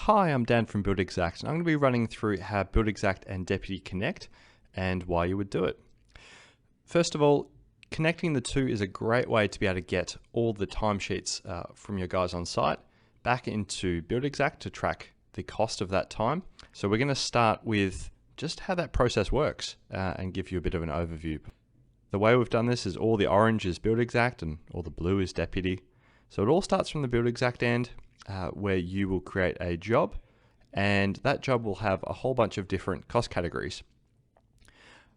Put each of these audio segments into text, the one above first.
Hi, I'm Dan from Buildxact, and I'm going to be running through how Buildxact and Deputy connect and why you would do it. First of all, connecting the two is a great way to be able to get all the timesheets from your guys on site back into Buildxact to track the cost of that time. So we're going to start with just how that process works and give you a bit of an overview. The way we've done this is all the orange is Buildxact and all the blue is Deputy. So it all starts from the Buildxact end, where you will create a job, and that job will have a whole bunch of different cost categories.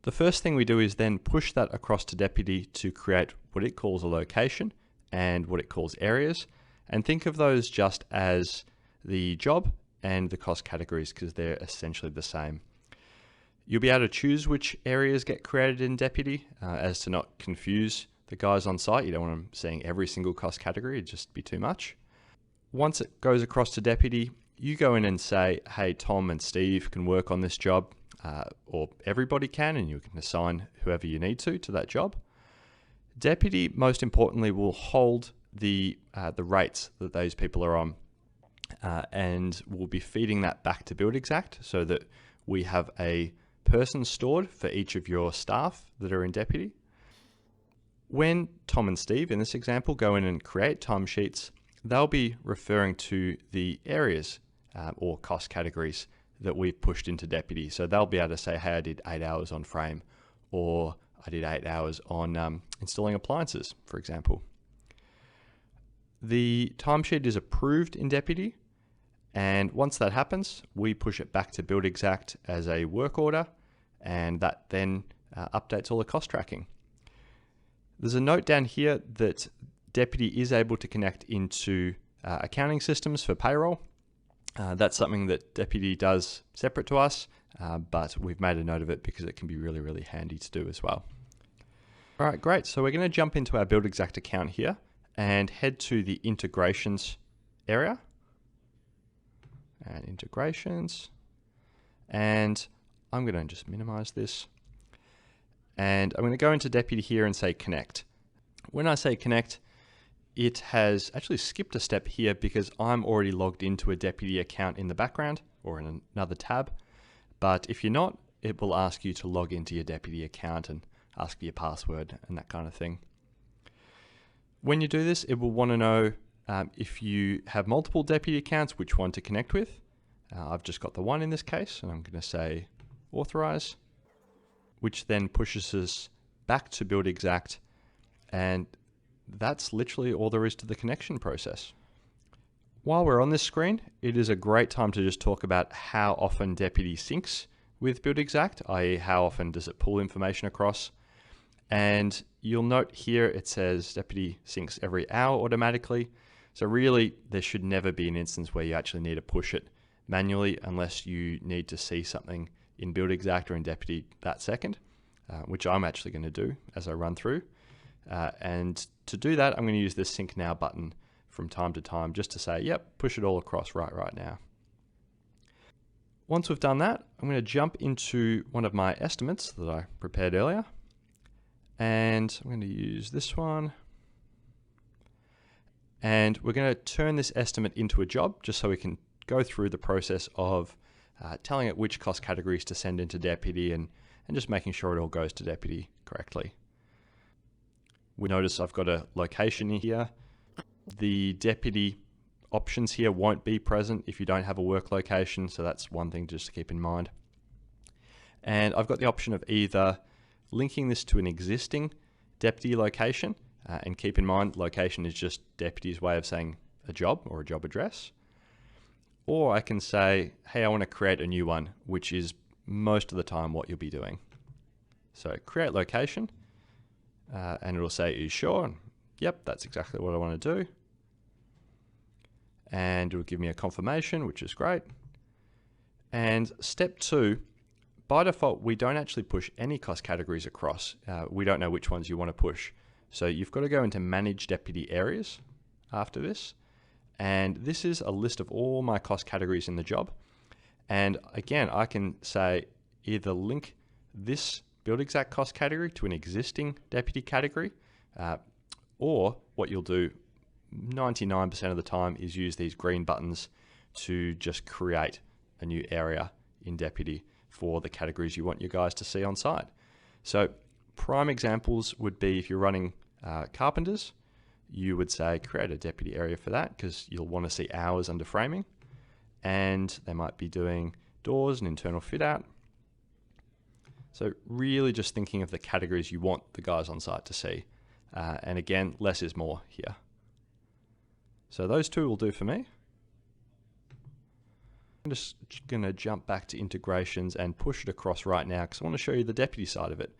The first thing we do is then push that across to Deputy to create what it calls a location and what it calls areas, and think of those just as the job and the cost categories because they're essentially the same. You'll be able to choose which areas get created in Deputy as to not confuse the guys on site. You don't want them seeing every single cost category, it'd just be too much. Once it goes across to Deputy, you go in and say, hey, Tom and Steve can work on this job, or everybody can, and you can assign whoever you need to that job. Deputy, most importantly, will hold the rates that those people are on, and we'll be feeding that back to Buildxact so that we have a person stored for each of your staff that are in Deputy. When Tom and Steve, in this example, go in and create timesheets, they'll be referring to the areas or cost categories that we've pushed into Deputy. So they'll be able to say, hey, I did 8 hours on frame, or I did 8 hours on installing appliances, for example. The timesheet is approved in Deputy, and once that happens, we push it back to Buildxact as a work order, and that then updates all the cost tracking. There's a note down here that Deputy is able to connect into accounting systems for payroll. That's something that Deputy does separate to us, but we've made a note of it because it can be really, really handy to do as well. All right, great. So we're going to jump into our Buildxact account here and head to the integrations area. And integrations. And I'm going to just minimize this. And I'm going to go into Deputy here and say connect. When I say connect, it has actually skipped a step here because I'm already logged into a Deputy account in the background or in another tab. But if you're not, it will ask you to log into your Deputy account and ask for your password and that kind of thing. When you do this, it will want to know if you have multiple Deputy accounts, which one to connect with. I've just got the one in this case, and I'm going to say authorize, which then pushes us back to Buildxact, and that's literally all there is to the connection process. While we're on this screen, it is a great time to just talk about how often Deputy syncs with Buildxact, i.e. how often does it pull information across. And you'll note here it says Deputy syncs every hour automatically. So really, there should never be an instance where you actually need to push it manually unless you need to see something in Buildxact or in Deputy that second, which I'm actually going to do as I run through. And to do that, I'm going to use this Sync Now button from time to time just to say, yep, push it all across right now. Once we've done that, I'm going to jump into one of my estimates that I prepared earlier. And I'm going to use this one. And we're going to turn this estimate into a job just so we can go through the process of telling it which cost categories to send into Deputy and just making sure it all goes to Deputy correctly. We notice I've got a location here. The Deputy options here won't be present if you don't have a work location, so that's one thing just to keep in mind. And I've got the option of either linking this to an existing Deputy location, and keep in mind location is just Deputy's way of saying a job or a job address. Or I can say, hey, I want to create a new one, which is most of the time what you'll be doing. So create location, and it'll say, are you sure? And yep, that's exactly what I want to do. And it'll give me a confirmation, which is great. And step 2, by default, we don't actually push any cost categories across. We don't know which ones you want to push. So you've got to go into Manage Deputy Areas after this. And this is a list of all my cost categories in the job. And again, I can say either link this Buildxact cost category to an existing Deputy category, or what you'll do 99% of the time is use these green buttons to just create a new area in Deputy for the categories you want your guys to see on site. So prime examples would be if you're running carpenters, you would say create a Deputy area for that because you'll want to see hours under framing, and they might be doing doors and internal fit out. So really just thinking of the categories you want the guys on site to see. And again, less is more here. So those two will do for me. I'm just going to jump back to integrations and push it across right now because I want to show you the Deputy side of it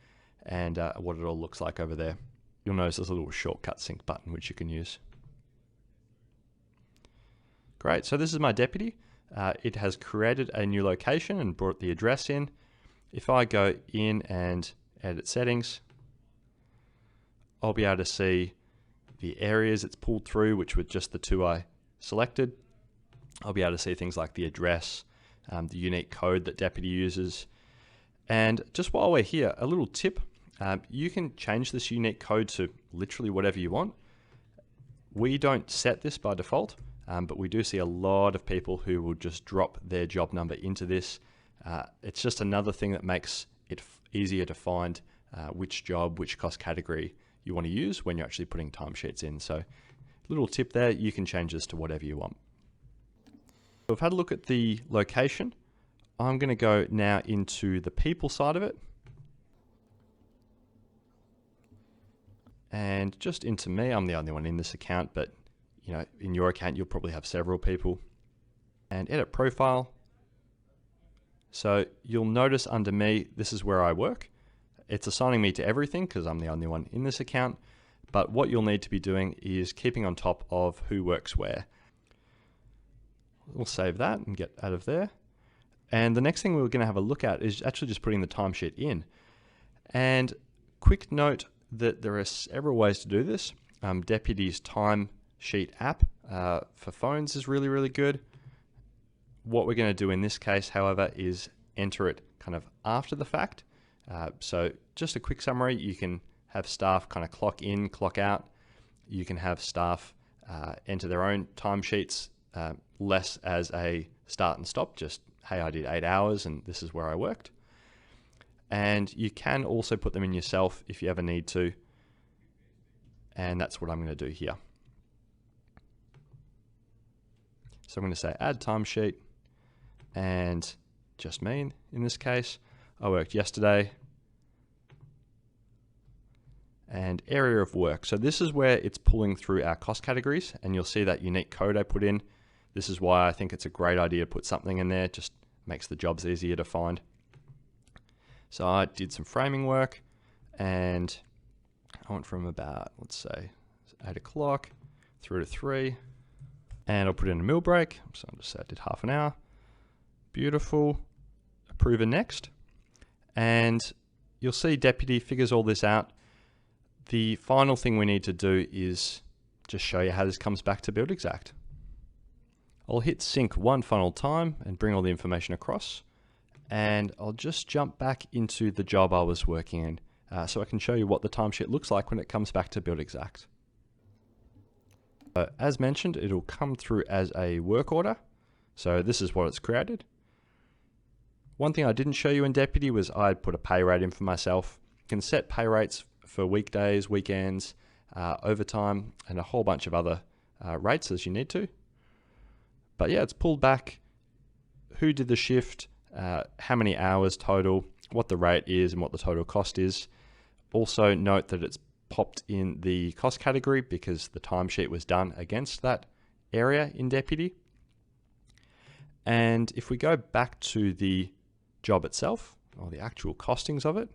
and what it all looks like over there. You'll notice there's a little shortcut sync button which you can use. Great, so this is my Deputy. It has created a new location and brought the address in. If I go in and edit settings, I'll be able to see the areas it's pulled through, which were just the two I selected. I'll be able to see things like the address, the unique code that Deputy uses. And just while we're here, a little tip, you can change this unique code to literally whatever you want. We don't set this by default, but we do see a lot of people who will just drop their job number into this. It's just another thing that makes it easier to find which job, which cost category you want to use when you're actually putting timesheets in. So little tip there, you can change this to whatever you want. So I've had a look at the location. I'm going to go now into the people side of it. And just into me, I'm the only one in this account, but you know, in your account, you'll probably have several people. And edit profile. So you'll notice under me, this is where I work. It's assigning me to everything because I'm the only one in this account. But what you'll need to be doing is keeping on top of who works where. We'll save that and get out of there. And the next thing we're going to have a look at is actually just putting the timesheet in. And quick note that there are several ways to do this. Deputy's timesheet app for phones is really, really good. What we're going to do in this case, however, is enter it kind of after the fact. So just a quick summary, you can have staff kind of clock in, clock out. You can have staff enter their own timesheets less as a start and stop, just, hey, I did 8 hours and this is where I worked. And you can also put them in yourself if you ever need to. And that's what I'm going to do here. So I'm going to say add timesheet and just me in this case. I worked yesterday. And area of work. So this is where it's pulling through our cost categories, and you'll see that unique code I put in. This is why I think it's a great idea to put something in there, just makes the jobs easier to find. So I did some framing work, and I went from about, let's say, 8 o'clock through to 3, and I'll put in a meal break. So I'll just say I did half an hour. Beautiful. Approve and next. And you'll see Deputy figures all this out. The final thing we need to do is just show you how this comes back to Buildxact. I'll hit sync one final time and bring all the information across. And I'll just jump back into the job I was working in so I can show you what the timesheet looks like when it comes back to Buildxact. As mentioned, it'll come through as a work order. So this is what it's created. One thing I didn't show you in Deputy was I put a pay rate in for myself. You can set pay rates for weekdays, weekends, overtime, and a whole bunch of other rates as you need to. But yeah, it's pulled back who did the shift, how many hours total, what the rate is, and what the total cost is. Also note that it's popped in the cost category because the timesheet was done against that area in Deputy. And if we go back to the job itself, or the actual costings of it,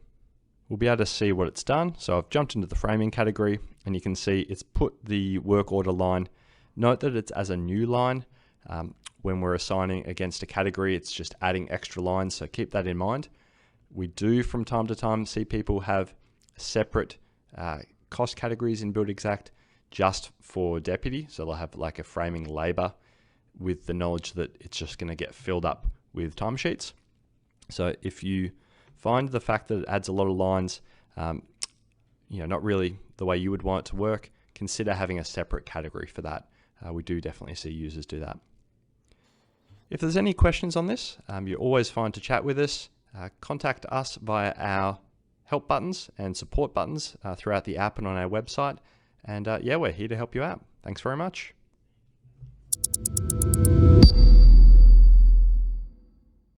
we'll be able to see what it's done. So I've jumped into the framing category and you can see it's put the work order line. Note that it's as a new line. When we're assigning against a category, it's just adding extra lines. So keep that in mind. We do from time to time see people have separate cost categories in Buildxact just for Deputy. So they'll have like a framing labor with the knowledge that it's just going to get filled up with timesheets. So if you find the fact that it adds a lot of lines, not really the way you would want it to work, consider having a separate category for that. We do definitely see users do that. If there's any questions on this, you're always fine to chat with us. Contact us via our help buttons and support buttons throughout the app and on our website. And yeah, we're here to help you out. Thanks very much.